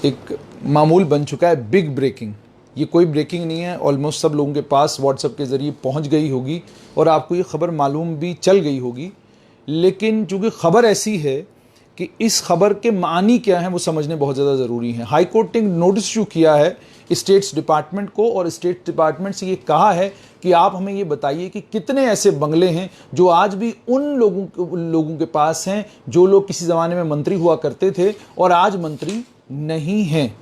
एक मामूल बन चुका है बिग ब्रेकिंग। ये कोई ब्रेकिंग नहीं है, ऑलमोस्ट सब लोगों के पास व्हाट्सएप के ज़रिए पहुंच गई होगी और आपको ये खबर मालूम भी चल गई होगी। लेकिन चूँकि खबर ऐसी है कि इस खबर के मानी क्या हैं वो समझने बहुत ज़्यादा ज़रूरी है। हाई कोर्ट ने नोटिस इशू किया है स्टेट्स डिपार्टमेंट को और स्टेट डिपार्टमेंट से ये कहा है कि आप हमें ये बताइए कि कितने ऐसे बंगले हैं जो आज भी उन लोगों के पास हैं जो लोग किसी ज़माने में मंत्री हुआ करते थे और आज मंत्री नहीं हैं।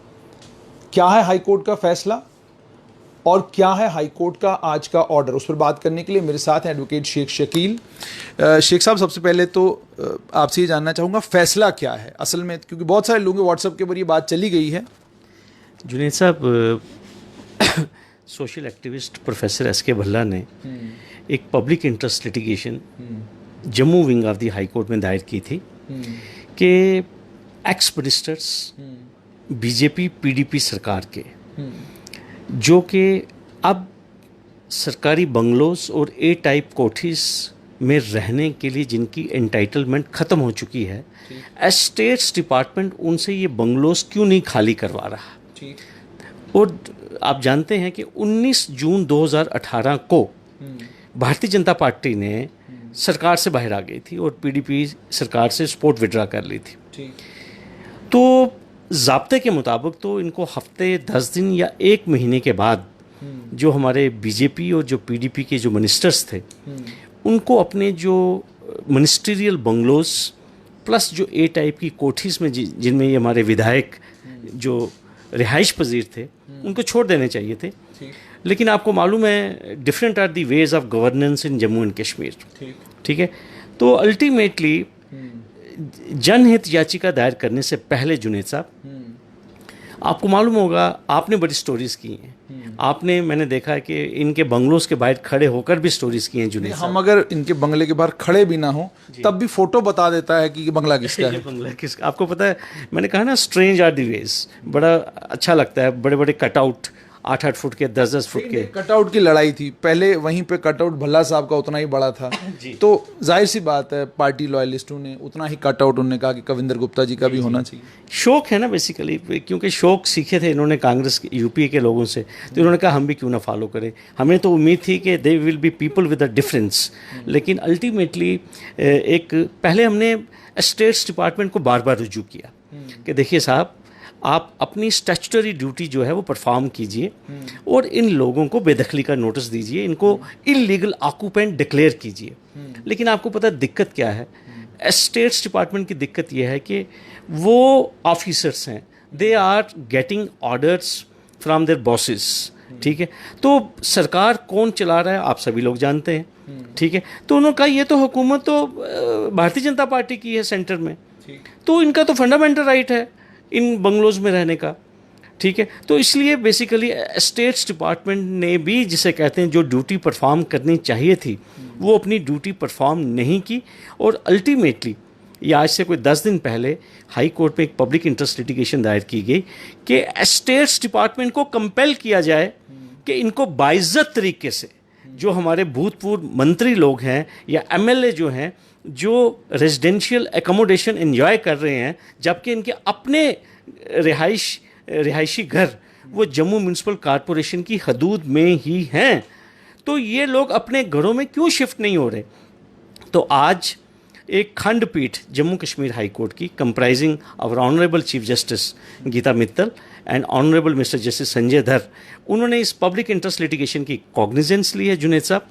क्या है हाई कोर्ट का फैसला और क्या है हाई कोर्ट का आज का ऑर्डर, उस पर बात करने के लिए मेरे साथ हैं एडवोकेट शेख शकील। शेख साहब, सबसे पहले तो आपसे ये जानना चाहूँगा फैसला क्या है असल में, क्योंकि बहुत सारे लोगों के व्हाट्सएप के जरिए बात चली गई है। जुनेद साहब, सोशल एक्टिविस्ट प्रोफेसर एस के भल्ला ने एक public interest litigation Jammu wing of the high court में दायर की थी कि एक्स मिनिस्टर्स बीजेपी पीडीपी सरकार के जो कि अब सरकारी बंगलोज और ए टाइप कोठीज में रहने के लिए जिनकी एंटाइटलमेंट ख़त्म हो चुकी है, स्टेट्स डिपार्टमेंट उनसे ये बंगलोज क्यों नहीं खाली करवा रहा। और आप जानते हैं कि 19 जून 2018 को भारतीय जनता पार्टी ने सरकार से बाहर आ गई थी और पीडीपी सरकार से सपोर्ट विड्रा कर ली थी। तो ज़ाब्ते के मुताबिक तो इनको हफ्ते 10 दिन या 1 महीने के बाद जो हमारे बीजेपी और जो पीडीपी के जो मिनिस्टर्स थे उनको अपने जो मिनिस्ट्रियल बंगलोज प्लस जो ए टाइप की कोठीज़ में जिनमें ये हमारे विधायक जो रिहाइश पजीर थे उनको छोड़ देने चाहिए थे। लेकिन आपको मालूम है different are the ways of governance in Jammu and Kashmir. ठीक है, तो अल्टीमेटली जनहित याचिका दायर करने से पहले जुनेद साहब, आपको मालूम होगा, आपने बड़ी स्टोरीज की हैं, आपने, मैंने देखा है कि इनके बंगलोज के बाहर खड़े होकर भी स्टोरीज की हैं जुनेद साहब। हम अगर इनके बंगले के बाहर खड़े भी ना हो तब भी फोटो बता देता है कि ये बंगला किसका है। बंगला किसका, आपको पता है, मैंने कहा ना स्ट्रेंज आर दी वेज, बड़ा अच्छा लगता है। बड़े बड़े कटआउट 8-8 फुट के 10-10 फुट के कटआउट की लड़ाई थी पहले, वहीं पे कटआउट भल्ला साहब का उतना ही बड़ा था तो जाहिर सी बात है पार्टी लॉयलिस्टों ने उतना ही कटआउट, उन्होंने कहा कि कविंदर गुप्ता जी का भी होना चाहिए। शौक है ना बेसिकली, क्योंकि शौक सीखे थे इन्होंने कांग्रेस यूपीए के लोगों से, तो इन्होंने कहा हम भी क्यों ना फॉलो करें। हमें तो उम्मीद थी कि they will be people with a difference, लेकिन अल्टीमेटली एक पहले हमने स्टेट्स डिपार्टमेंट को बार बार रुजू किया कि देखिए साहब, आप अपनी स्टैट्यूटरी ड्यूटी जो है वो परफॉर्म कीजिए और इन लोगों को बेदखली का नोटिस दीजिए, इनको इलीगल ऑक्यूपेंट डिक्लेयर कीजिए। लेकिन आपको पता है दिक्कत क्या है, स्टेट्स डिपार्टमेंट की दिक्कत यह है कि वो ऑफिसर्स हैं, they are getting orders from their bosses. ठीक है, तो सरकार कौन चला रहा है आप सभी लोग जानते हैं। ठीक है, तो उन्होंने कहा ये तो हुकूमत तो भारतीय जनता पार्टी की है सेंटर में, तो इनका तो फंडामेंटल राइट है इन बंगलोज में रहने का। ठीक है, तो इसलिए बेसिकली स्टेट्स डिपार्टमेंट ने भी, जिसे कहते हैं जो ड्यूटी परफॉर्म करनी चाहिए थी, वो अपनी ड्यूटी परफॉर्म नहीं की। और अल्टीमेटली ये आज से कोई 10 दिन पहले हाई कोर्ट में एक पब्लिक इंटरेस्ट लिटिगेशन दायर की गई कि स्टेट्स डिपार्टमेंट को कंपेल किया जाए कि इनको बाइज्जत तरीके से जो हमारे भूतपूर्व मंत्री लोग हैं या एमएलए जो हैं, जो रेजिडेंशियल एकोमोडेशन एंजॉय कर रहे हैं जबकि इनके अपने रिहायशी घर वो जम्मू म्यूनसिपल कॉरपोरेशन की हदूद में ही हैं, तो ये लोग अपने घरों में क्यों शिफ्ट नहीं हो रहे। तो आज एक खंडपीठ जम्मू कश्मीर हाई कोर्ट की comprising our honourable chief justice Gita Mittal and honourable mister justice Sanjay Dhar, उन्होंने इस पब्लिक इंटरेस्ट लिटिगेशन की कॉग्निजेंस ली है। जुनेद साहब,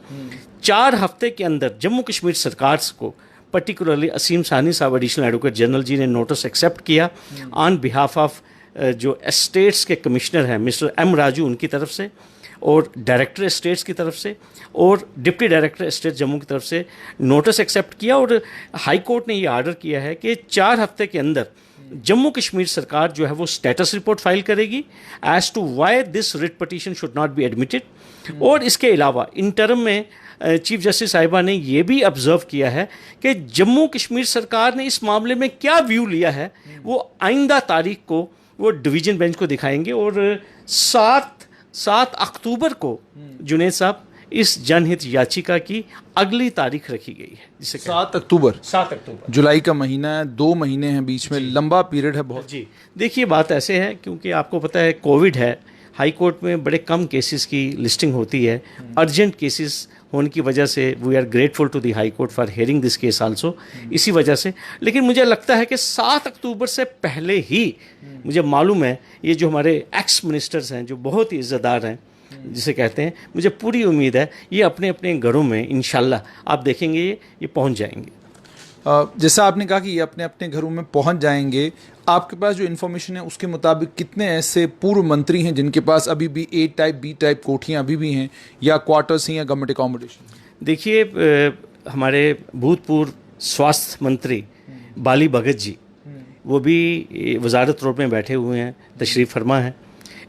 4 हफ्ते के अंदर जम्मू कश्मीर सरकार को, पर्टिकुलरली असीम सानी साहब एडिशनल एडवोकेट जनरल जी ने नोटिस एक्सेप्ट किया ऑन बिहाफ ऑफ जो स्टेट्स के कमिश्नर हैं मिस्टर एम राजू, उनकी तरफ से, और डायरेक्टर स्टेट्स की तरफ से और डिप्टी डायरेक्टर स्टेट जम्मू की तरफ से नोटिस एक्सेप्ट किया। और हाई कोर्ट ने ये आर्डर किया है कि 4 हफ्ते के अंदर जम्मू कश्मीर सरकार जो है वो स्टेटस रिपोर्ट फाइल करेगी as to why this writ petition should not be admitted. और इसके अलावा इंटरम में चीफ जस्टिस साहिबा ने यह भी ऑब्जर्व किया है कि जम्मू कश्मीर सरकार ने इस मामले में क्या व्यू लिया है वो आइंदा तारीख को वो डिवीजन बेंच को दिखाएंगे। और 7 अक्टूबर को जुनेद साहब इस जनहित याचिका की अगली तारीख रखी गई है, जिसे 7 अक्टूबर। 7 अक्टूबर। जुलाई का महीना है, 2 महीने हैं बीच में, लंबा पीरियड है बहुत। जी देखिए, बात ऐसे है क्योंकि आपको पता है कोविड है, हाई कोर्ट में बड़े कम केसेस की लिस्टिंग होती है। अर्जेंट केसेस होने की वजह से we are grateful to the high court for hearing this case also, इसी वजह से। लेकिन मुझे लगता है कि 7 अक्टूबर से पहले ही मुझे मालूम है, ये जो हमारे एक्स मिनिस्टर्स हैं जो बहुत ही इज़्ज़तदार हैं जिसे कहते हैं, मुझे पूरी उम्मीद है ये अपने अपने घरों में इंशाल्लाह आप देखेंगे ये पहुंच जाएंगे। जैसा आपने कहा कि ये अपने अपने घरों में पहुंच जाएंगे, आपके पास जो इन्फॉर्मेशन है उसके मुताबिक कितने ऐसे पूर्व मंत्री हैं जिनके पास अभी भी A टाइप B टाइप कोठियां अभी भी हैं, या क्वार्टर्स हैं, या गवर्नमेंट अकोमोडेशन? देखिए, हमारे भूतपूर्व स्वास्थ्य मंत्री बाली भगत जी, वो भी वजारत रोड में बैठे हुए हैं, तशरीफ़ फरमा है।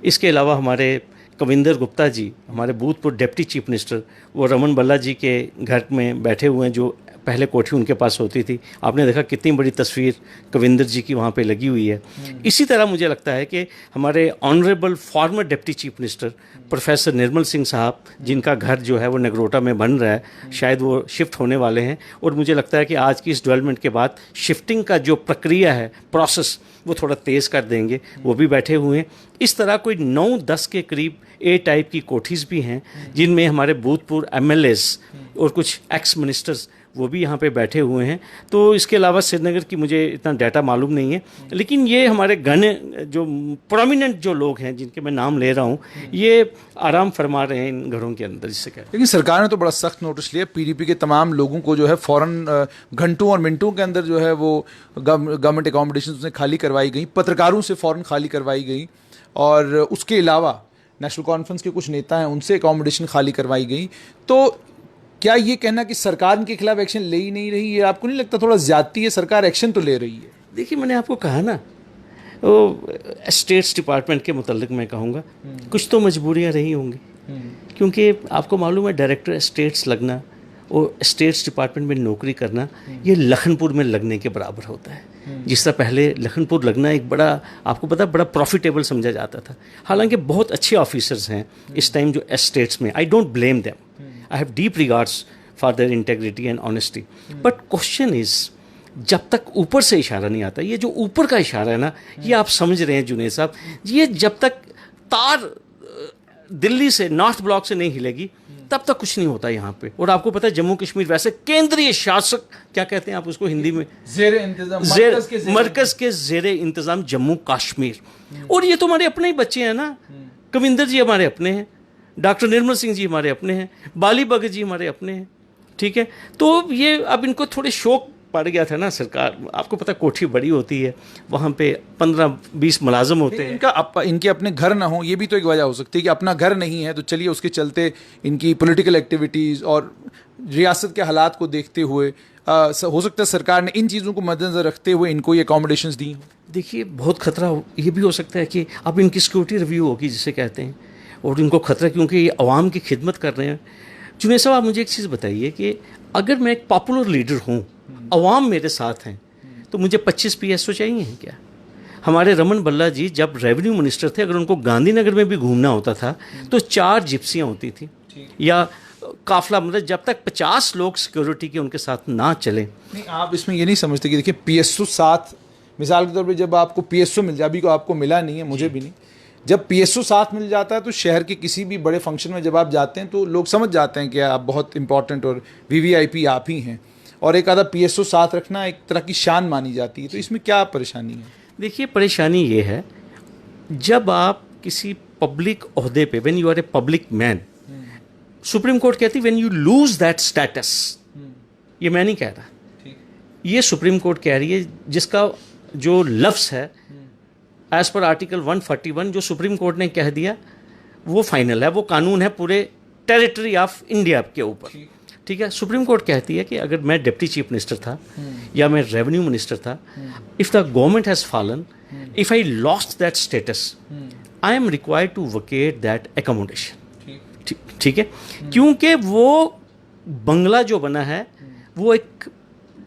इसके अलावा हमारे कविंदर गुप्ता जी, हमारे भूतपूर्व डिप्टी चीफ मिनिस्टर, वो रमन बल्ला जी के घर में बैठे हुए हैं, जो पहले कोठी उनके पास होती थी। आपने देखा कितनी बड़ी तस्वीर कविंदर जी की वहाँ पे लगी हुई है। इसी तरह मुझे लगता है कि हमारे honourable former deputy chief minister professor Nirmal Singh साहब, जिनका घर जो है वो नगरोटा में बन रहा है, शायद वो शिफ्ट होने वाले हैं, और मुझे लगता है कि आज की इस डेवलपमेंट के बाद शिफ्टिंग का जो प्रक्रिया है, प्रोसेस, वो थोड़ा तेज़ कर देंगे, वो भी बैठे हुए हैं। इस तरह कोई 9-10 के करीब A टाइप की कोठीज़ भी हैं, जिनमें हमारे भूतपूर्व MLAs और कुछ एक्स मिनिस्टर्स वो भी यहाँ पे बैठे हुए हैं। तो इसके अलावा श्रीनगर की मुझे इतना डाटा मालूम नहीं है, लेकिन ये हमारे घने जो प्रोमिनेंट जो लोग हैं जिनके मैं नाम ले रहा हूँ, ये आराम फरमा रहे हैं इन घरों के अंदर, जिससे क्या। लेकिन सरकार ने तो बड़ा सख्त नोटिस लिया, PDP के तमाम लोगों को जो है फ़ौरन घंटों और मिनटों के अंदर जो है वो गवर्नमेंट अकोमोडेशन उसने खाली करवाई गई, पत्रकारों से फ़ौरन खाली करवाई गई, और उसके अलावा नेशनल कॉन्फ्रेंस के कुछ नेता हैं उनसे अकोमोडेशन खाली करवाई गई। तो क्या ये कहना कि सरकार इनके खिलाफ एक्शन ले ही नहीं रही है, आपको नहीं लगता थोड़ा ज़्यादती है? सरकार एक्शन तो ले रही है। देखिए, मैंने आपको कहा ना, वो स्टेट्स डिपार्टमेंट के मुतल्लिक मैं कहूँगा कुछ तो मजबूरियाँ रही होंगी, क्योंकि आपको मालूम है डायरेक्टर स्टेट्स लगना और स्टेट्स डिपार्टमेंट में नौकरी करना ये लखनपुर में लगने के बराबर होता है। जिस तरह पहले लखनपुर लगना एक बड़ा, आपको पता, बड़ा प्रॉफिटेबल समझा जाता था। हालांकि बहुत अच्छे ऑफिसर्स हैं इस टाइम जो स्टेट्स में, I don't blame them, I have deep regards for their integrity and honesty. But question is, जब तक ऊपर से इशारा नहीं आता, ये जो ऊपर का इशारा है ना, ये आप समझ रहे हैं जुनेद साहब, ये जब तक तार दिल्ली से, नॉर्थ ब्लॉक से नहीं हिलेगी, तब तक कुछ नहीं होता यहाँ पे। और आपको पता है जम्मू कश्मीर वैसे केंद्रीय शासक, क्या कहते हैं आप उसको हिंदी में, ज़ेरे इंतजाम, मरकज के ज़ेरे इंतजाम जम्मू कश्मीर। और ये तो हमारे अपने ही बच्चे हैं ना, कविंदर जी हमारे अपने हैं, डॉक्टर निर्मल सिंह जी हमारे अपने हैं, बाली भगत जी हमारे अपने हैं, ठीक है। तो ये अब इनको थोड़े शौक पड़ गया था ना, सरकार, आपको पता कोठी बड़ी होती है, वहाँ पे 15-20 मुलाजम होते हैं, इनके अपने घर ना हो, ये भी तो एक वजह हो सकती है कि अपना घर नहीं है, तो चलिए उसके चलते इनकी पॉलिटिकल एक्टिविटीज़ और रियासत के हालात को देखते हुए हो सकता है सरकार ने इन चीज़ों को मद्देनजर रखते हुए इनको ये अकोमोडेशंस दी। देखिए, बहुत खतरा ये भी हो सकता है कि अब इनकी सिक्योरिटी रिव्यू होगी, जिसे कहते हैं, और इनको खतरा, क्योंकि ये अवाम की खिदमत कर रहे हैं। जुनेद साहब, आप मुझे एक चीज़ बताइए कि अगर मैं एक पॉपुलर लीडर हूँ, अवाम मेरे साथ हैं, तो मुझे 25 PSO चाहिए हैं क्या? हमारे रमन बल्ला जी जब रेवेन्यू मिनिस्टर थे, अगर उनको गांधीनगर में भी घूमना होता था तो 4 जिप्सियाँ होती थी, या काफिला, मतलब जब तक 50 लोग सिक्योरिटी के उनके साथ ना चले। नहीं, आप इसमें ये नहीं समझते कि देखिए PSO 7, मिसाल के तौर पर जब आपको PSO मिल जाए, अभी को आपको मिला नहीं है, मुझे भी नहीं, जब PSO 7 मिल जाता है तो शहर के किसी भी बड़े फंक्शन में जब आप जाते हैं तो लोग समझ जाते हैं कि आप बहुत इंपॉर्टेंट और VVIP आप ही हैं, और एक आधा PSO 7 रखना एक तरह की शान मानी जाती है। तो इसमें क्या परेशानी है? देखिए, परेशानी ये है, जब आप किसी पब्लिक ओहदे पे, when you are a public man, supreme court कहती when you lose that status, ये मैं नहीं कह रहा, ये सुप्रीम कोर्ट कह रही है, जिसका जो लफ्ज़ है एज पर आर्टिकल 141 जो सुप्रीम कोर्ट ने कह दिया वो फाइनल है, वो कानून है पूरे टेरिटरी ऑफ इंडिया के ऊपर, ठीक है। सुप्रीम कोर्ट कहती है कि अगर मैं डिप्टी चीफ मिनिस्टर था या मैं रेवेन्यू मिनिस्टर था, if the government has fallen, if I lost that status, I am required to vacate that accommodation, ठीक है। क्योंकि वो बंगला जो बना है वो एक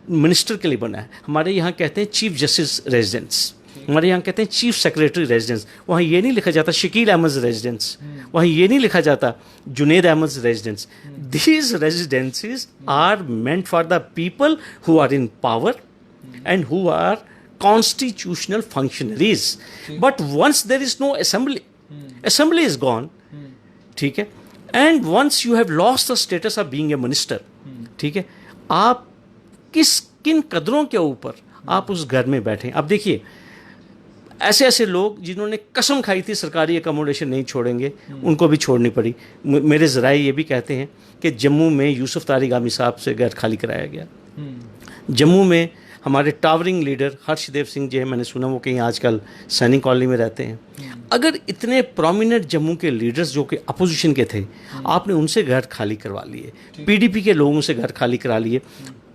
मिनिस्टर के लिए बना है, हमारे यहाँ कहते हैं चीफ जस्टिस रेजिडेंस, हमारे यहाँ कहते हैं चीफ सेक्रेटरी रेजिडेंस, वहाँ ये नहीं लिखा जाता शकील अहमद रेजिडेंस, वहाँ ये नहीं लिखा जाता Junaid Ahmed residence. These residencies are meant for the people who are in power and who are constitutional functionaries. But once there is no assembly, assembly is gone, ठीक है, and once you have lost the status of being a minister, ठीक है, आप किन कदरों के ऊपर आप उस घर में बैठे. अब देखिए ऐसे ऐसे लोग जिन्होंने कसम खाई थी सरकारी अकोमोडेशन नहीं छोड़ेंगे, उनको भी छोड़नी पड़ी. मेरे ज़राए ये भी कहते हैं कि जम्मू में यूसुफ तारिगामी साहब से घर खाली कराया गया. जम्मू में हमारे टावरिंग लीडर हर्षदेव सिंह जी हैं, मैंने सुना वो कहीं आजकल सैनिक कॉलोनी में रहते हैं. अगर इतने प्रोमिनेंट जम्मू के लीडर्स जो कि अपोजिशन के थे, आपने उनसे घर खाली करवा लिए, पीडीपी के लोगों से घर खाली करा लिए,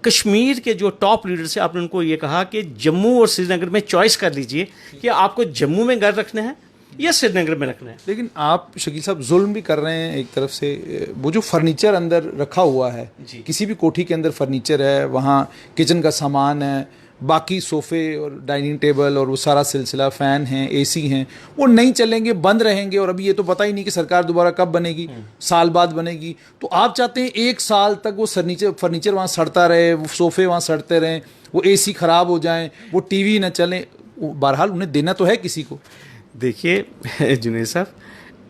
कश्मीर के जो टॉप लीडर्स हैं आपने उनको ये कहा कि जम्मू और श्रीनगर में चॉइस कर लीजिए कि आपको जम्मू में घर रखना है या श्रीनगर में रखना है. लेकिन आप शकील साहब जुल्म भी कर रहे हैं एक तरफ से. वो जो फर्नीचर अंदर रखा हुआ है, किसी भी कोठी के अंदर फर्नीचर है, वहाँ किचन का सामान है, बाकी सोफ़े और डाइनिंग टेबल और वो सारा सिलसिला, फ़ैन हैं, एसी हैं, वो नहीं चलेंगे, बंद रहेंगे. और अभी ये तो पता ही नहीं कि सरकार दोबारा कब बनेगी, साल बाद बनेगी. तो आप चाहते हैं 1 साल तक वो फर्नीचर वहाँ सड़ता रहे, वो सोफ़े वहाँ सड़ते रहें, वो एसी ख़राब हो जाएं, वो टीवी न चलें. बहरहाल उन्हें देना तो है किसी को. देखिए जुनेद साहब,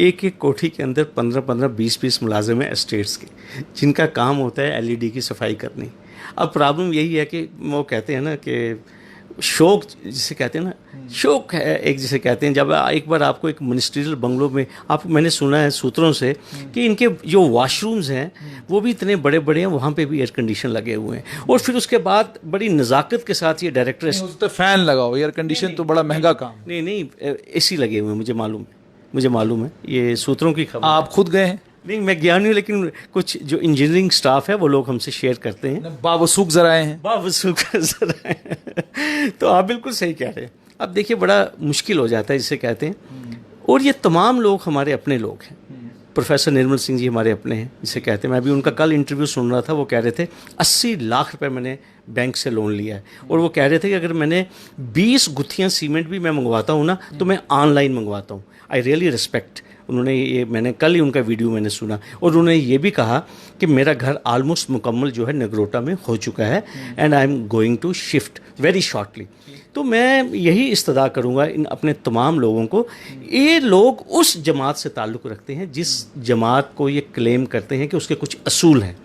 एक एक कोठी के अंदर 15-15, 20-20 मुलाजिम हैं एस्टेट्स के, जिनका काम होता है एलईडी की सफाई करनी. अब प्रॉब्लम यही है कि वो कहते हैं ना कि शौक जिसे कहते हैं ना, शौक है एक जिसे कहते हैं. जब एक बार आपको एक मिनिस्ट्रियल बंगलों में आप, मैंने सुना है सूत्रों से कि इनके जो वॉशरूम्स हैं वो भी इतने बड़े बड़े हैं, वहाँ पे भी एयर कंडीशन लगे हुए हैं. और फिर उसके बाद बड़ी नज़ाकत के साथ ये डायरेक्टर तो फ़ैन लगाओ, एयर कंडीशन तो बड़ा महंगा काम. नहीं एसी लगे हुए हैं, मुझे मालूम है, ये सूत्रों की खबर. आप खुद गए हैं? नहीं, मैं गया नहीं, लेकिन कुछ जो इंजीनियरिंग स्टाफ है वो लोग हमसे शेयर करते हैं. बावसूख ज़राए हैं. बावसूख ज़राए हैं. तो आप बिल्कुल सही कह रहे हैं. अब देखिए बड़ा मुश्किल हो जाता है जिसे कहते हैं. और ये तमाम लोग हमारे अपने लोग हैं. प्रोफेसर निर्मल सिंह जी हमारे अपने हैं जिसे कहते हैं. मैं अभी उनका कल इंटरव्यू सुन रहा था, वो कह रहे थे 80 लाख रुपए मैंने बैंक से लोन लिया है. और वो कह रहे थे कि अगर मैंने 20 गुत्थियाँ सीमेंट भी मैं मंगवाता हूँ ना, तो मैं ऑनलाइन मंगवाता हूँ. I really respect. उन्होंने ये, मैंने कल ही उनका वीडियो मैंने सुना, और उन्होंने ये भी कहा कि मेरा घर ऑलमोस्ट मुकम्मल जो है नगरोटा में हो चुका है, and I am going to shift very shortly. तो मैं यही इस्तदा करूँगा इन अपने तमाम लोगों को, ये लोग उस जमात से ताल्लुक़ रखते हैं जिस जमात को ये क्लेम करते हैं कि उसके कुछ असूल हैं.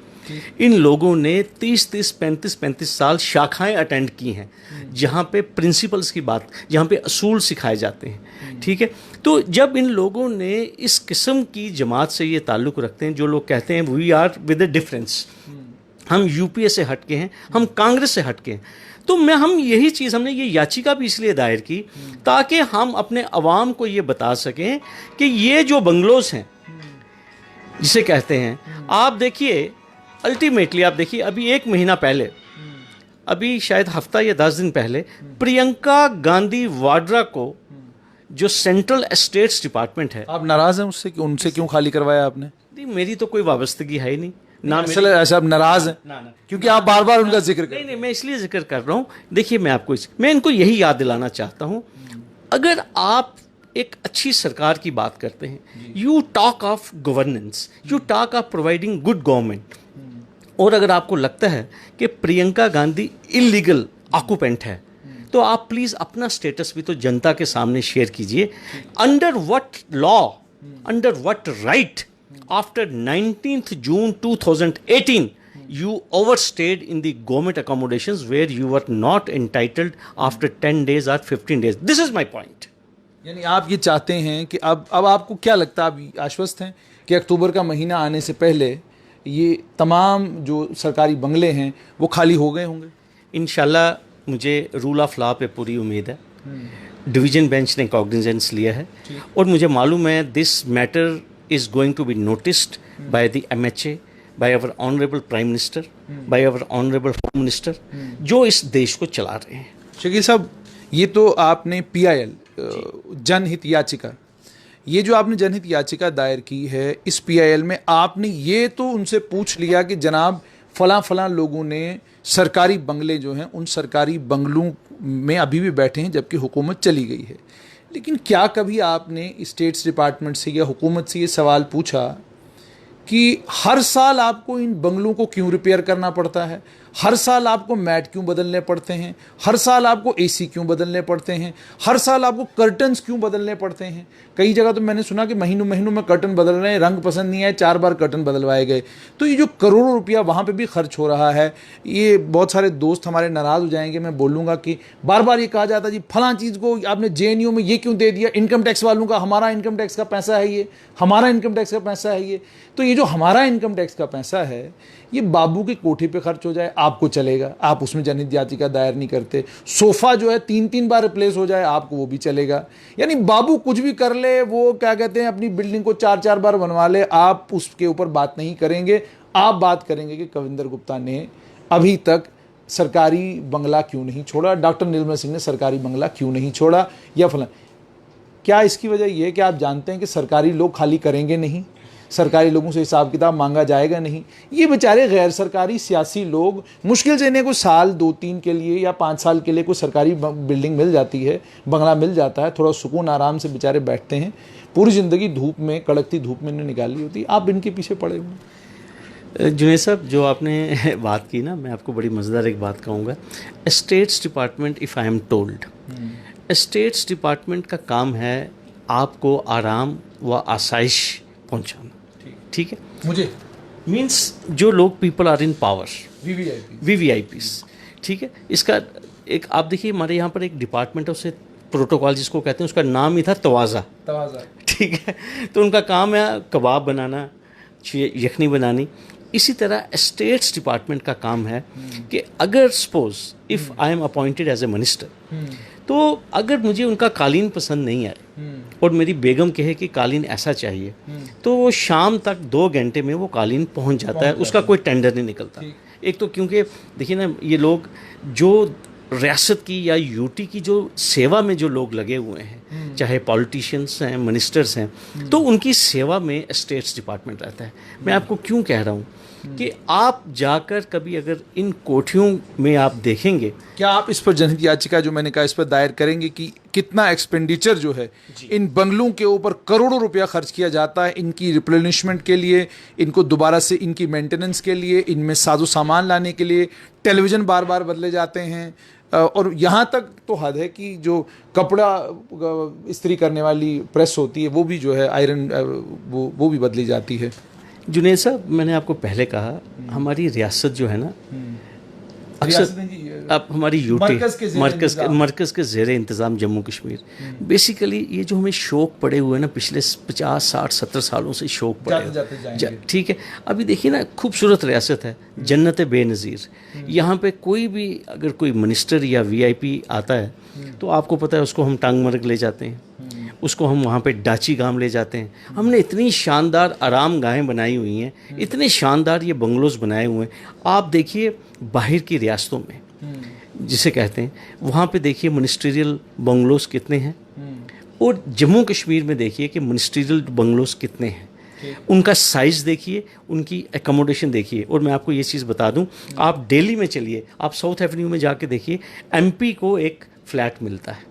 इन लोगों ने 30-30, 35-35 साल शाखाएं अटेंड की हैं जहाँ पे प्रिंसिपल्स की बात, जहाँ पे असूल सिखाए जाते हैं. ठीक है, तो जब इन लोगों ने इस किस्म की जमात से ये ताल्लुक़ रखते हैं, जो लोग कहते हैं we are with a difference, हम यूपीए से हटके हैं, हम कांग्रेस से हटके हैं, तो हम यही चीज़, हमने ये याचिका भी इसलिए दायर की ताकि हम अपने अवाम को ये बता सकें कि ये जो बंगलोज हैं जिसे कहते हैं, आप देखिए अल्टीमेटली आप देखिए, अभी 1 महीना पहले, अभी शायद हफ्ता या 10 दिन पहले, प्रियंका गांधी वाड्रा को जो सेंट्रल एस्टेट्स डिपार्टमेंट है, आप नाराज़ हैं उससे कि उनसे क्यों खाली करवाया आपने? नहीं, मेरी तो कोई वाबस्तगी है ही नहीं ना. ऐसा आप नाराज़ हैं ना क्योंकि आप बार बार उनका जिक्र नहीं, मैं इसलिए जिक्र कर रहा हूँ. देखिए मैं इनको यही याद दिलाना चाहता हूँ, अगर आप एक अच्छी सरकार की बात करते हैं, you talk of governance, you talk of providing good government, और अगर आपको लगता है कि प्रियंका गांधी इलीगल ऑक्यूपेंट है, तो आप प्लीज़ अपना स्टेटस भी तो जनता के सामने शेयर कीजिए. Under what law, under what right, after 19th June 2018 you overstayed in the government accommodations where you were not entitled after 10 days or 15 days. This is my point. यानी आप ये चाहते हैं कि अब आपको क्या लगता है, आप आश्वस्त हैं कि अक्टूबर का महीना आने से पहले ये तमाम जो सरकारी बंगले हैं वो खाली हो गए होंगे? इंशाल्लाह मुझे रूल ऑफ लॉ पे पूरी उम्मीद है. डिवीजन बेंच ने कॉग्निजेंस लिया है, और मुझे मालूम है this matter is going to be noticed by the MHA, by our honorable Prime Minister, by our honorable Home Minister, जो इस देश को चला रहे हैं. शकील साहब, ये तो आपने PIL जनहित याचिका, ये जो आपने जनहित याचिका दायर की है, इस PIL में आपने ये तो उनसे पूछ लिया कि जनाब फलां लोगों ने सरकारी बंगले जो हैं उन सरकारी बंगलों में अभी भी बैठे हैं जबकि हुकूमत चली गई है। लेकिन क्या कभी आपने स्टेट्स डिपार्टमेंट से या हुकूमत से ये सवाल पूछा कि हर साल आपको इन बंगलों को क्यों रिपेयर करना पड़ता है, हर साल आपको मैट क्यों बदलने पड़ते हैं, हर साल आपको एसी क्यों बदलने पड़ते हैं, हर साल आपको कर्टन्स क्यों बदलने पड़ते हैं? कई जगह तो मैंने सुना कि महीनों महीनों में कर्टन बदल रहे हैं, रंग पसंद नहीं आए, 4 बार कर्टन बदलवाए गए। तो ये जो करोड़ों रुपया वहाँ पे भी खर्च हो रहा है, ये बहुत सारे दोस्त हमारे नाराज़ हो जाएंगे। मैं बोलूँगा कि बार बार ये कहा जाता है जी फलां चीज़ को आपने JNU में ये क्यों दे दिया, इनकम टैक्स वालों का, हमारा इनकम टैक्स का पैसा है ये, हमारा इनकम टैक्स का पैसा है ये। तो ये जो हमारा इनकम टैक्स का पैसा है ये बाबू के कोठे पे खर्च हो जाए आपको चलेगा, आप उसमें जनहित याचिका दायर नहीं करते। सोफ़ा जो है 3-3 बार रिप्लेस हो जाए आपको वो भी चलेगा। यानी बाबू कुछ भी कर ले, वो क्या कहते हैं अपनी बिल्डिंग को 4-4 बार बनवा ले, आप उसके ऊपर बात नहीं करेंगे। आप बात करेंगे कि कविंदर गुप्ता ने अभी तक सरकारी बंगला क्यों नहीं छोड़ा, डॉक्टर निर्मल सिंह ने सरकारी बंगला क्यों नहीं छोड़ा, या फलां। क्या इसकी वजह ये है कि आप जानते हैं कि सरकारी लोग खाली करेंगे नहीं, सरकारी लोगों से हिसाब किताब मांगा जाएगा नहीं। ये बेचारे गैर सरकारी सियासी लोग मुश्किल से इन्हें कोई साल 2-3 के लिए या 5 साल के लिए कोई सरकारी बिल्डिंग मिल जाती है, बंगला मिल जाता है, थोड़ा सुकून आराम से बेचारे बैठते हैं। पूरी ज़िंदगी धूप में, कड़कती धूप में इन्हें निकाली होती है, आप इनके पीछे पड़े हुए। जुनैद साहब, जो आपने बात की ना, मैं आपको बड़ी मज़ेदार एक बात कहूँगा। States department, if I am told, states department का काम है आपको आराम व आसाइश पहुँचाना। ठीक है, मुझे मीन्स जो लोग people are in power, VVIPs, ठीक है। इसका एक आप देखिए, हमारे यहाँ पर एक डिपार्टमेंट है, उसे प्रोटोकॉल जिसको कहते हैं, उसका नाम ही था तवाज़ा, ठीक है। तो उनका काम है कबाब बनाना, यखनी बनानी। इसी तरह स्टेट्स डिपार्टमेंट का काम है कि अगर suppose if I am appointed as a minister, तो अगर मुझे उनका कालीन पसंद नहीं आए और मेरी बेगम कहे कि कालीन ऐसा चाहिए, तो वो शाम तक 2 घंटे में वो कालीन पहुंच जाता है, उसका कोई टेंडर नहीं निकलता। एक तो क्योंकि देखिए ना, ये लोग जो रियासत की या यूटी की जो सेवा में जो लोग लगे हुए हैं, चाहे पॉलिटिशियंस हैं, मिनिस्टर्स हैं, तो उनकी सेवा में स्टेट्स डिपार्टमेंट रहता है। मैं आपको क्यों कह रहा हूँ कि आप जाकर कभी अगर इन कोठियों में आप देखेंगे, क्या आप इस पर जनहित याचिका जो मैंने कहा इस पर दायर करेंगे कि कितना एक्सपेंडिचर जो है इन बंगलों के ऊपर, करोड़ों रुपया खर्च किया जाता है इनकी रिप्लेनिशमेंट के लिए, इनको दोबारा से इनकी मेंटेनेंस के लिए, इनमें साजो सामान लाने के लिए, टेलीविज़न बार बार बदले जाते हैं, और यहाँ तक तो हद है कि जो कपड़ा इस्त्री करने वाली प्रेस होती है वो भी जो है आयरन वो भी बदली जाती है। जुनैद साहब, मैंने आपको पहले कहा, हमारी रियासत जो है ना, अक्सर अब हमारी यूटी मरकज़ के ज़ेरे इंतज़ाम जम्मू कश्मीर, बेसिकली ये जो हमें शौक पड़े हुए हैं ना, पिछले 50, 60, 70 सालों से शौक पड़े हुए, ठीक है। अभी देखिए ना, खूबसूरत रियासत है, जन्नत बेनज़ीर। यहाँ पे कोई भी अगर कोई मिनिस्टर या VIP आता है, तो आपको पता है उसको हम टांग मर्ग ले जाते हैं, उसको हम वहाँ पे डाची गांव ले जाते हैं। हमने इतनी शानदार आराम गाहें बनाई हुई हैं, इतने शानदार ये बंगलोज़ बनाए हुए हैं। आप देखिए बाहर की रियासतों में जिसे कहते हैं, वहाँ पे देखिए मिनिस्ट्रियल बंगलोज़ कितने हैं, और जम्मू कश्मीर में देखिए कि मिनिस्ट्रियल बंगलोज़ कितने हैं, उनका साइज़ देखिए, उनकी एकोमोडेशन देखिए। और मैं आपको ये चीज़ बता दूं, आप दिल्ली में चलिए, आप साउथ एवेन्यू में जाके देखिए, MP को एक फ्लैट मिलता है,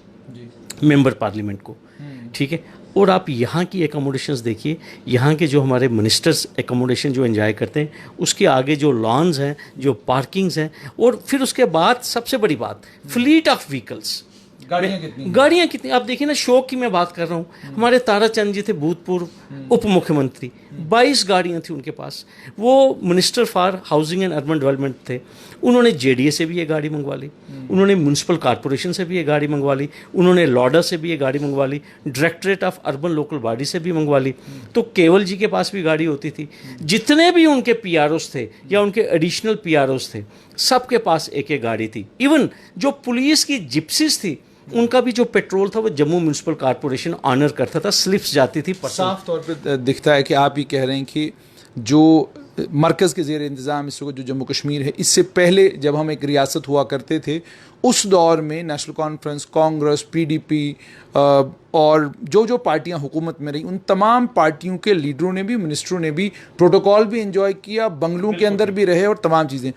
मेंबर पार्लियामेंट को, ठीक है। और आप यहाँ की एकोमोडेशंस देखिए, यहाँ के जो हमारे मिनिस्टर्स एकोमोडेशन जो एंजॉय करते हैं, उसके आगे जो लॉन्स हैं, जो पार्किंग्स हैं, और फिर उसके बाद सबसे बड़ी बात, फ्लीट ऑफ व्हीकल्स, गाड़ियाँ कितनी। आप देखिए ना, शौक की मैं बात कर रहा हूँ, हमारे ताराचंद जी थे भूतपूर्व उप मुख्यमंत्री, 22 गाड़ियाँ थी उनके पास। वो minister for housing and urban development थे, उन्होंने JDA से भी ये गाड़ी मंगवा ली, उन्होंने म्यूनसिपल कॉरपोरेशन से भी ये गाड़ी मंगवा ली, उन्होंने लॉडा से भी ये गाड़ी मंगवा ली, directorate of urban local body से भी मंगवा ली। तो केवल जी के पास भी गाड़ी होती थी, जितने भी उनके PROs थे या उनके एडिशनल PROs थे, सबके पास एक एक गाड़ी थी। इवन जो पुलिस की जिप्सीज थी, उनका भी जो पेट्रोल था वो जम्मू म्यूनसिपल कॉरपोरेशन ऑनर करता था, स्लिप्स जाती थी। साफ तौर पे दिखता है कि आप ही कह रहे हैं कि जो मरकज़ के ज़ेर इंतज़ाम इस वक्त जो जम्मू कश्मीर है, इससे पहले जब हम एक रियासत हुआ करते थे उस दौर में नेशनल कॉन्फ्रेंस, कांग्रेस, पीडीपी और जो पार्टियां हुकूमत में रही, उन तमाम पार्टियों के लीडरों ने भी, मिनिस्टरों ने भी प्रोटोकॉल भी एंजॉय किया, बंगलों के अंदर भी रहे और तमाम चीज़ें।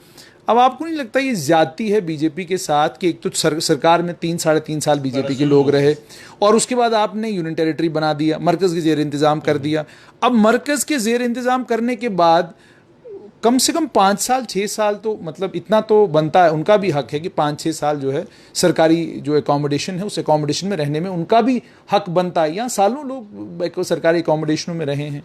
अब आपको नहीं लगता ये ज़्यादती है बीजेपी के साथ कि एक तो सरकार में 3-3.5 साल बीजेपी के लोग रहे और उसके बाद आपने यूनियन टेरिटरी बना दिया, मरकज़ के ज़ेर इंतज़ाम कर दिया। अब मरकज़ के ज़ेर इंतज़ाम करने के बाद कम से कम 5 साल 6 साल तो मतलब इतना तो बनता है, उनका भी हक है कि 5-6 साल जो है सरकारी जो एकोमोडेशन है उस एकोमोडेशन में रहने में उनका भी हक बनता है। यहाँ सालों लोग सरकारी एकोमोडेशनों में रहे हैं।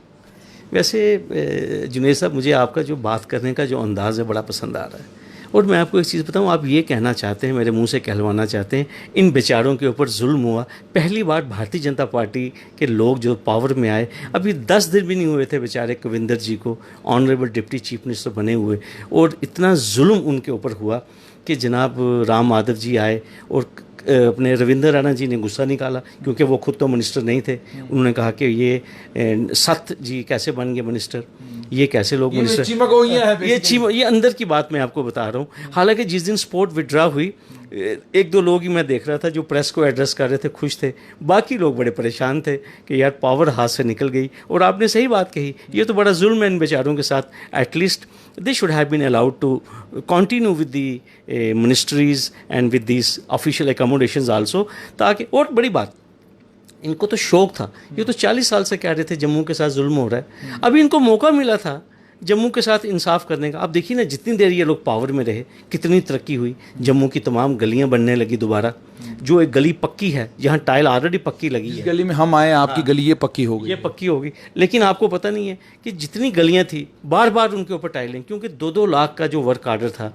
वैसे जुनैद साहब, मुझे आपका जो बात करने का जो अंदाज़ है बड़ा पसंद आ रहा है। और मैं आपको एक चीज़ बताऊं, आप ये कहना चाहते हैं, मेरे मुंह से कहलवाना चाहते हैं, इन बेचारों के ऊपर जुल्म हुआ। पहली बार भारतीय जनता पार्टी के लोग जो पावर में आए, अभी 10 दिन भी नहीं हुए थे बेचारे कविंदर जी को ऑनरेबल डिप्टी चीफ मिनिस्टर बने हुए, और इतना जुल्म उनके ऊपर हुआ कि जनाब राम माधव जी आए और अपने रविंद्र राणा जी ने गुस्सा निकाला, क्योंकि वो खुद तो मिनिस्टर नहीं थे। उन्होंने कहा कि ये सत जी कैसे बन गए मिनिस्टर, ये कैसे लोग मिनिस्टर, ये अंदर की बात मैं आपको बता रहा हूँ। हालांकि जिस दिन स्पोर्ट विड्रा हुई, 1-2 लोग ही मैं देख रहा था जो प्रेस को एड्रेस कर रहे थे, खुश थे, बाकी लोग बड़े परेशान थे कि यार पावर हाथ से निकल गई। और आपने सही बात कही, ये तो बड़ा जुल्म है इन बेचारों के साथ। At least they should have been allowed to continue with the ministries and with these official accommodations also, ताकि, और बड़ी बात, इनको तो शौक था, ये तो 40 साल से कह रहे थे जम्मू के साथ जुल्म हो रहा है। अभी इनको मौका मिला था जम्मू के साथ इंसाफ करने का। आप देखिए ना, जितनी देर ये लोग पावर में रहे कितनी तरक्की हुई, जम्मू की तमाम गलियां बनने लगी दोबारा। जो एक गली पक्की है, जहां टाइल ऑलरेडी पक्की लगी है, गली में हम आए, आपकी गली ये पक्की हो गई, ये पक्की होगी। लेकिन आपको पता नहीं है कि जितनी गलियां थी बार बार उनके ऊपर टाइलें, क्योंकि 2-2 लाख का जो वर्क आर्डर था,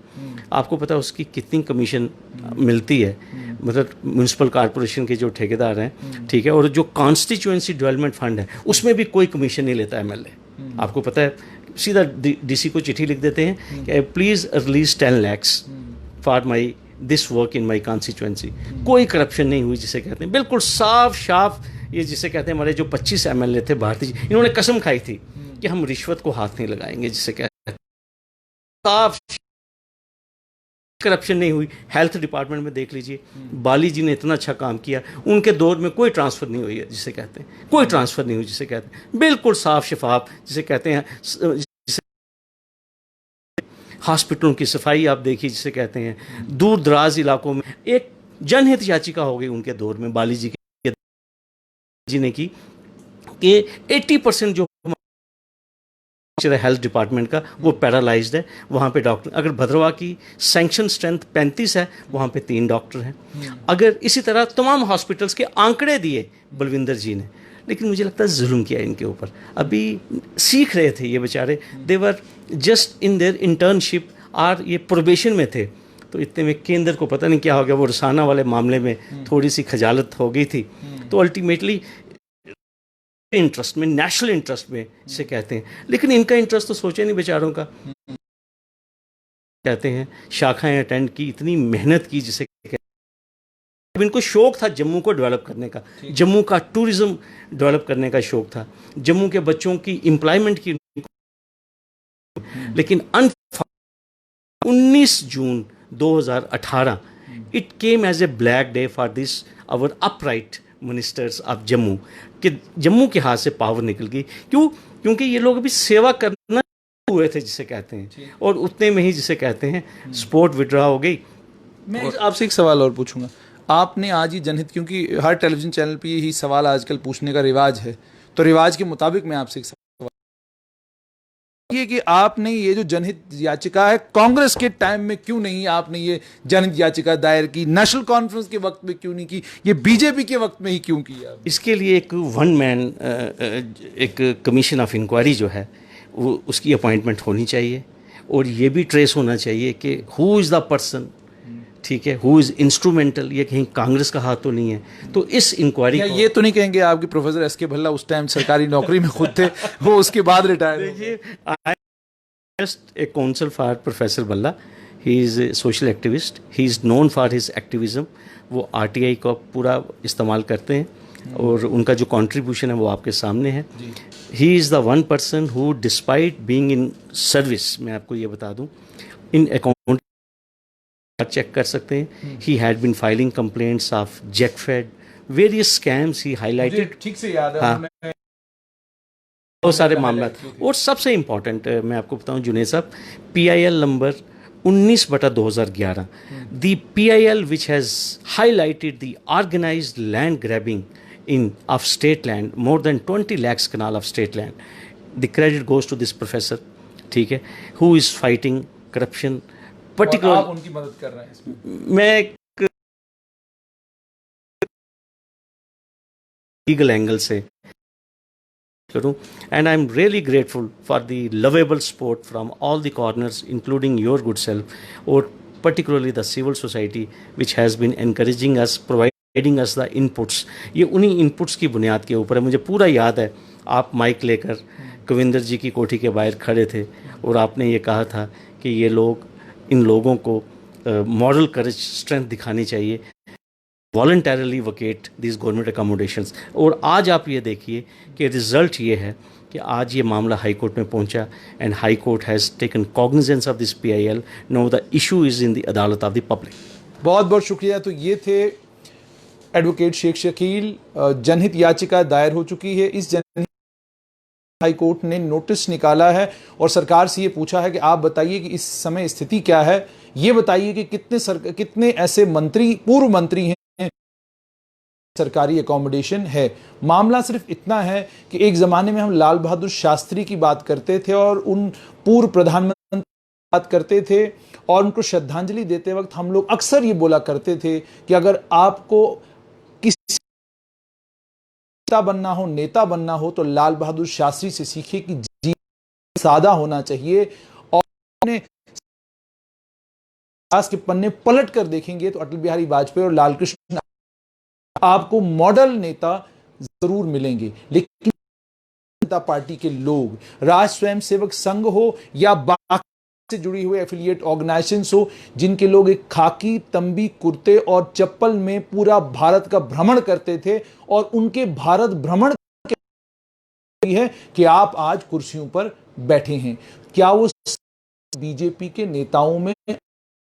आपको पता है उसकी कितनी कमीशन मिलती है, मतलब म्यूनसिपल कॉरपोरेशन के जो ठेकेदार हैं, ठीक है, और जो कॉन्स्टिट्यूएंसी डेवलपमेंट फंड है उसमें भी कोई कमीशन नहीं लेता एमएलए। आपको पता है, सीधा डीसी को चिट्ठी लिख देते हैं कि please release 10 lakhs for my this work in my constituency. कोई करप्शन नहीं हुई जिसे कहते हैं, बिल्कुल साफ शाफ। ये जिसे कहते हैं, हमारे जो 25 एमएलए थे भारतीय, इन्होंने कसम खाई थी कि हम रिश्वत को हाथ नहीं लगाएंगे, जिसे कहते हैं साफ। करप्शन नहीं हुई। हेल्थ डिपार्टमेंट में देख लीजिए, बाली जी ने इतना अच्छा काम किया, उनके दौर में कोई ट्रांसफ़र नहीं हुई है, जिसे कहते हैं कोई ट्रांसफ़र नहीं हुई, जिसे कहते हैं बिल्कुल साफ शफाफ, जिसे कहते हैं। हॉस्पिटलों की सफाई आप देखिए, जिसे कहते हैं दूर दराज इलाकों में एक जनहित याचिका हो गई उनके दौर में, बाली जी ने की कि 80% जो हेल्थ डिपार्टमेंट का वो पैरालाइज्ड है। वहाँ पे डॉक्टर, अगर भद्रवाह की सैंक्शन स्ट्रेंथ 35 है, वहाँ पे 3 डॉक्टर हैं। अगर इसी तरह तमाम हॉस्पिटल्स के आंकड़े दिए बलविंदर जी ने, लेकिन मुझे लगता है जुल्म किया इनके ऊपर। अभी सीख रहे थे ये बेचारे, देवर जस्ट इन देयर इंटर्नशिप और ये प्रोबेशन में थे, तो इतने में केंद्र को पता नहीं क्या हो गया, वो रसाना वाले मामले में थोड़ी सी खजालत हो गई थी, तो अल्टीमेटली इंटरेस्ट में, नेशनल इंटरेस्ट में इसे कहते हैं, लेकिन इनका इंटरेस्ट तो सोचे नहीं बेचारों का। कहते हैं शाखाएं अटेंड की, इतनी मेहनत की, जिसे इनको शौक था जम्मू को डेवलप करने का, जम्मू का टूरिज्म डेवलप करने का शौक था, जम्मू के बच्चों की एम्प्लॉयमेंट की। लेकिन 19 जून 2018 it came as a black day for this our upright ministers of Jammu, कि जम्मू के हाथ से पावर निकल गई। क्यों? क्योंकि ये लोग अभी सेवा करना हुए थे, जिसे कहते हैं, और उतने में ही जिसे कहते हैं स्पोर्ट विड्रॉ हो गई। मैं आपसे एक सवाल और पूछूंगा, आपने आज ही जनहित, क्योंकि हर टेलीविजन चैनल पे यही सवाल आजकल पूछने का रिवाज है, तो रिवाज के मुताबिक मैं आपसे एक सवाल, ये कि आपने ये जो जनहित याचिका है, कांग्रेस के टाइम में क्यों नहीं आपने ये जनहित याचिका दायर की, नेशनल कॉन्फ्रेंस के वक्त में क्यों नहीं की, ये बीजेपी के वक्त में ही क्यों किया? इसके लिए एक 1 मैन एक कमीशन ऑफ इंक्वायरी जो है वो, उसकी अपॉइंटमेंट होनी चाहिए, और ये भी ट्रेस होना चाहिए कि हु इज़ द पर्सन, ठीक है, हु इज़ इंस्ट्रूमेंटल। ये कहीं कांग्रेस का हाथ तो नहीं है। तो इस इंक्वायरी ये तो नहीं कहेंगे आपके प्रोफेसर एस के भल्ला उस टाइम सरकारी नौकरी में खुद थे, वो उसके बाद रिटायर। देखिए, I just a council for professor Bhalla, he is a social activist, he is known for his activism. वो RTI का पूरा इस्तेमाल करते हैं, और उनका जो कंट्रीब्यूशन है वो आपके सामने है। He is the one person who despite being in service, मैं आपको ये बता दूं, इन अकाउंट चेक कर सकते हैं, he had been filing complaints of जैकफेड, वेरियस स्कैम्स ही हाईलाइटेड। ठीक से याद है, हाँ, उन्होंने बहुत सारे मामला। और सबसे इम्पॉर्टेंट मैं आपको बताऊं जुनेद साहब, PIL number 19/2011, the PIL which has highlighted the organised land grabbing in of state land, more than 20 lakhs कनाल of state land, the credit goes to this professor, ठीक है, who is fighting corruption particular. आप उनकी मदद कर रहे हैं इसमें। मैं लीगल एंगल से करूं, and I am really grateful for the lovable support from all the corners including your good self, और particularly the civil society which has been encouraging us, providing us the inputs। ये उन्हीं inputs की बुनियाद के ऊपर है। मुझे पूरा याद है, आप माइक लेकर कविंदर जी की कोठी के बाहर खड़े थे और आपने ये कहा था कि ये लोग, इन लोगों को मॉरल करेज, स्ट्रेंथ दिखानी चाहिए, voluntarily vacate this government accommodations. और आज आप ये देखिए कि रिज़ल्ट ये है कि आज ये मामला हाई कोर्ट में पहुंचा, and high court has taken cognizance of this PIL। No, the issue is in the अदालत ऑफ द पब्लिक। बहुत बहुत शुक्रिया। तो ये थे एडवोकेट शेख शकील। जनहित याचिका दायर हो चुकी है। इस जनहित हाई कोर्ट ने नोटिस निकाला है और सरकार से ये पूछा है कि आप बताइए कि इस समय स्थिति क्या है, ये बताइए कि कितने ऐसे मंत्री, पूर्व मंत्री हैं सरकारी एकोमोडेशन है। मामला सिर्फ इतना है कि एक ज़माने में हम लाल बहादुर शास्त्री की बात करते थे और उन पूर्व प्रधानमंत्री की बात करते थे, और उनको श्रद्धांजलि देते वक्त हम लोग अक्सर ये बोला करते थे कि अगर आपको किसी बनना हो, नेता बनना हो, तो लाल बहादुर शास्त्री से सीखिए कि जीवन सादा होना चाहिए। और इतिहास के पन्ने पलट कर देखेंगे तो अटल बिहारी वाजपेयी और लाल कृष्ण आपको मॉडल नेता जरूर मिलेंगे। लेकिन जनता पार्टी के लोग, राष्ट्र स्वयंसेवक संघ हो या बाकी से जुड़ी हुई एफिलिएट ऑर्गेनाइजेशंस हो, जिनके लोग एक खाकी तंबी कुर्ते और चप्पल में पूरा भारत का भ्रमण करते थे, और उनके भारत भ्रमण है कि आप आज कुर्सियों पर बैठे हैं, क्या वो बीजेपी के नेताओं में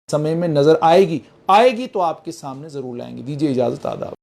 समय में नजर आएगी? आएगी तो आपके सामने जरूर लाएंगे। दीजिए इजाजत, आदाब।